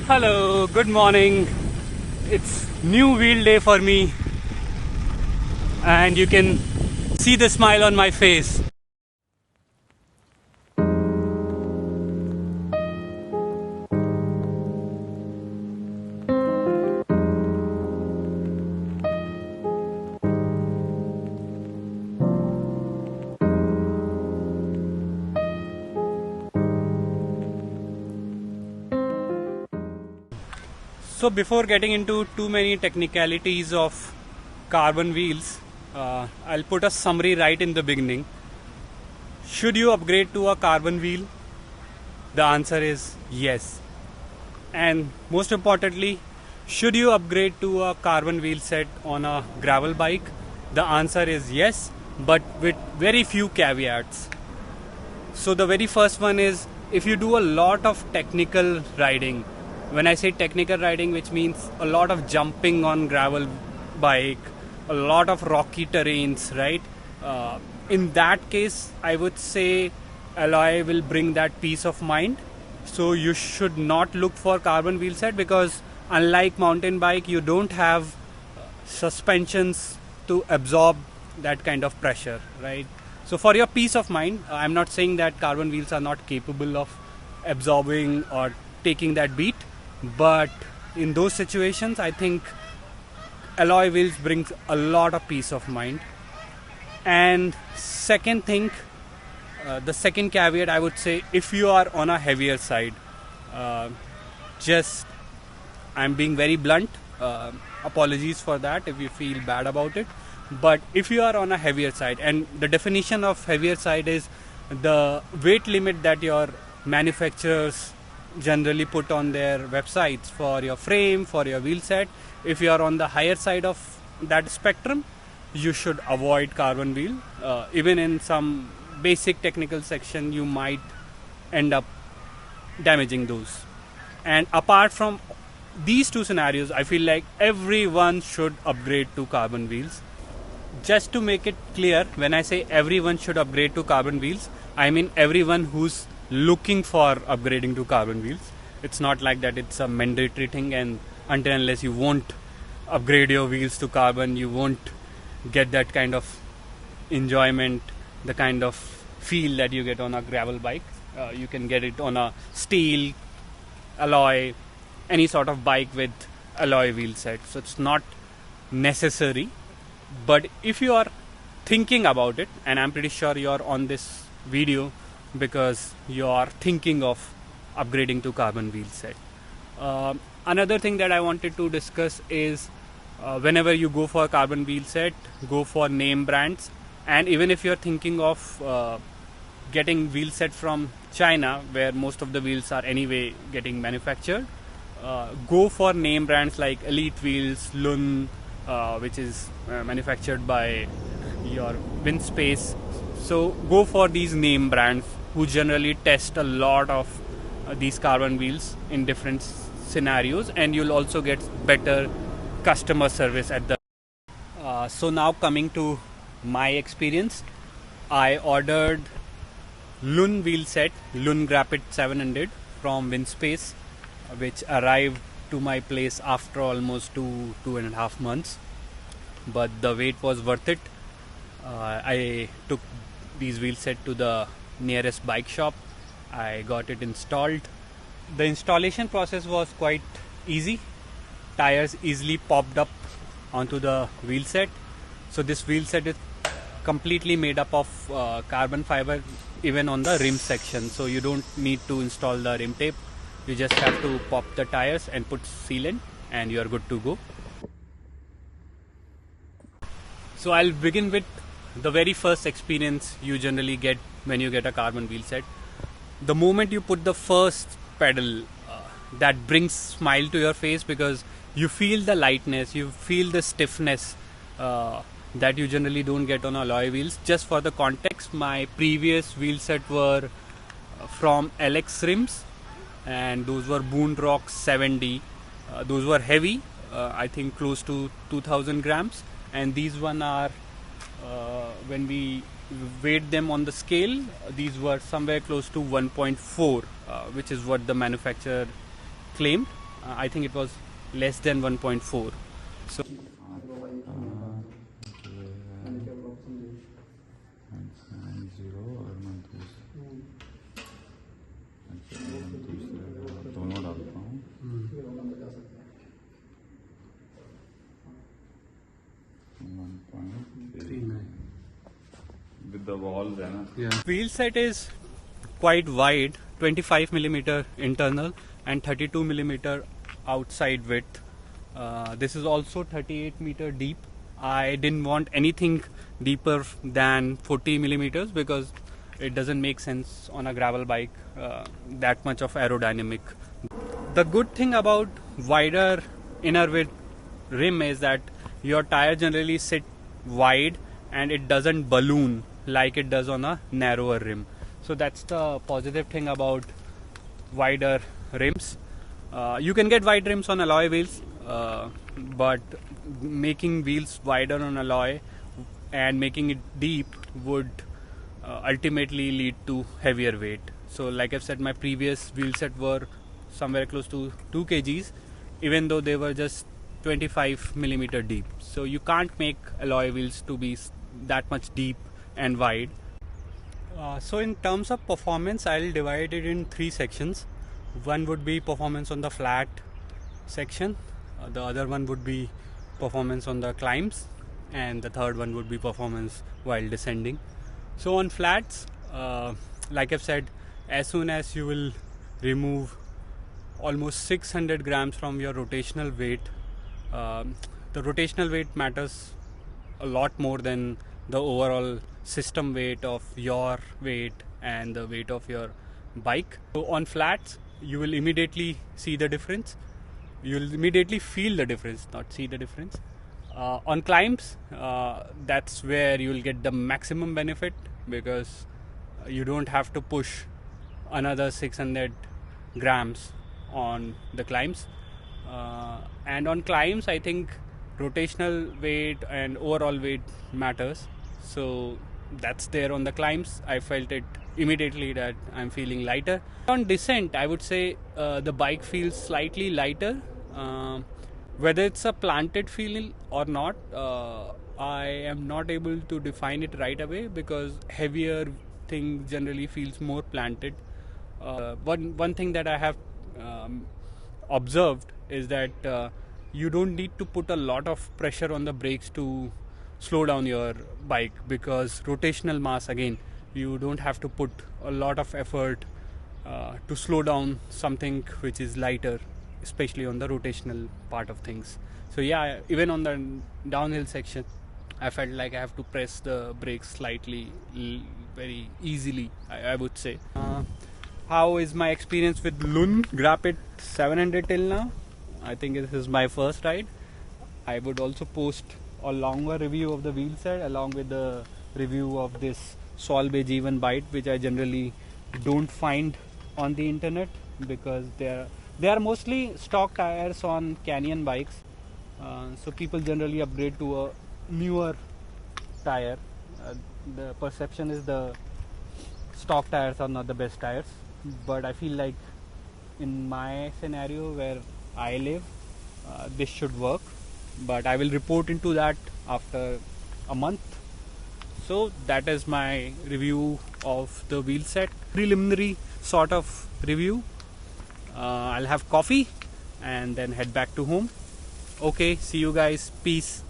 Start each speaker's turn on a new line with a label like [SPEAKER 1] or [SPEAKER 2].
[SPEAKER 1] Hello, good morning. It's new wheel day for me, and you can see the smile on my face. So before getting into too many technicalities of carbon wheels, I'll put a summary right in the beginning. Should you upgrade to a carbon wheel? The answer is yes. And most importantly, should you upgrade to a carbon wheel set on a gravel bike? The answer is yes, but with very few caveats. So the very first one is, if you do a lot of technical riding. When I say technical riding, which means a lot of jumping on gravel bike, a lot of rocky terrains, right? In that case, I would say alloy will bring that peace of mind. So you should not look for carbon wheel set, because unlike mountain bike, you don't have suspensions to absorb that kind of pressure, right? So for your peace of mind, I'm not saying that carbon wheels are not capable of absorbing or taking that beat, but in those situations I think alloy wheels brings a lot of peace of mind. And second thing, the second caveat I would say, if you are on a heavier side, just I'm being very blunt, apologies for that if you feel bad about it, but if you are on a heavier side, and the definition of heavier side is the weight limit that your manufacturers generally put on their websites for your frame, for your wheel set. If you are on the higher side of that spectrum, you should avoid carbon wheel. Even in some basic technical section, you might end up damaging those. And apart from these two scenarios, I feel like everyone should upgrade to carbon wheels. Just to make it clear, when I say everyone should upgrade to carbon wheels, I mean everyone who's looking for upgrading to carbon wheels. It's not like that it's a mandatory thing, and until unless you won't upgrade your wheels to carbon, you won't get that kind of enjoyment, the kind of feel that you get on a gravel bike. You can get it on a steel, alloy, any sort of bike with alloy wheel set. So it's not necessary. But if you are thinking about it, and I'm pretty sure you're on this video because you are thinking of upgrading to carbon wheel set. Another thing that I wanted to discuss is, whenever you go for carbon wheel set, go for name brands. And even if you're thinking of getting wheel set from China, where most of the wheels are anyway getting manufactured, go for name brands like Elite Wheels, Lun, which is manufactured by your Winspace. So go for these name brands who generally test a lot of these carbon wheels in different scenarios, and you'll also get better customer service at the so now coming to my experience, I ordered Lun wheel set, Lun Grapid 700 from Winspace, which arrived to my place after almost 2.5 months, but the wait was worth it. I took these wheel set to the nearest bike shop. I got it installed. The installation process was quite easy. Tires easily popped up onto the wheel set. So this wheel set is completely made up of carbon fiber, even on the rim section. So you don't need to install the rim tape. You just have to pop the tires and put sealant, and you are good to go. So I'll begin with the very first experience you generally get when you get a carbon wheel set. The moment you put the first pedal, that brings smile to your face, because you feel the lightness, you feel the stiffness that you generally don't get on alloy wheels. Just for the context, my previous wheel set were from LX rims, and those were Boon Rock 7D. Those were heavy, I think close to 2000 grams, and these one are, when we weighed them on the scale, these were somewhere close to 1.4, which is what the manufacturer claimed. I think it was less than 1.4. So
[SPEAKER 2] दोनों डालता हूँ with the walls है ना.
[SPEAKER 1] yeah. Wheel set is quite wide, 25 millimeter internal and 32 millimeter outside width. This is also 38 meter deep. I didn't want anything deeper than 40 millimeters because it doesn't make sense on a gravel bike, that much of aerodynamic. The good thing about wider inner width rim is that your tire generally sit wide and it doesn't balloon like it does on a narrower rim. So that's the positive thing about wider rims. You can get wide rims on alloy wheels, but making wheels wider on alloy and making it deep would ultimately lead to heavier weight. So like I've said, my previous wheel set were somewhere close to 2 kgs, even though they were just 25 millimeter deep. So you can't make alloy wheels to be that much deep and wide. So in terms of performance, I'll divide it in 3 sections. One would be performance on the flat section, the other one would be performance on the climbs, and the third one would be performance while descending. So on flats, like I've said, as soon as you will remove almost 600 grams from your rotational weight, the rotational weight matters a lot more than the overall system weight of your weight and the weight of your bike. So on flats, you will immediately see the difference. You will immediately feel the difference, not see the difference. On climbs, that's where you will get the maximum benefit because you don't have to push another 600 grams on the climbs. And on climbs, I think rotational weight and overall weight matters. So that's there on the climbs. I felt it immediately that I'm feeling lighter. On descent, I would say the bike feels slightly lighter. Whether it's a planted feel or not, I am not able to define it right away because heavier thing generally feels more planted. One thing that I have observed is that you don't need to put a lot of pressure on the brakes to slow down your bike because rotational mass, again, you don't have to put a lot of effort to slow down something which is lighter, especially on the rotational part of things. So yeah, even on the downhill section, I felt like I have to press the brakes slightly, very easily, I would say. How is my experience with Lun Grapid 700 till now? I think this is my first ride. I would also post a longer review of the wheel set along with the review of this Solvay G1 Byte, which I generally don't find on the internet because they are mostly stock tires on Canyon bikes. So people generally upgrade to a newer tire. The perception is the stock tires are not the best tires, but I feel like in my scenario where I live, this should work, but I will report into that after a month. So that is my review of the wheel set, preliminary sort of review. I'll have coffee and then head back to home. Okay, see you guys, peace.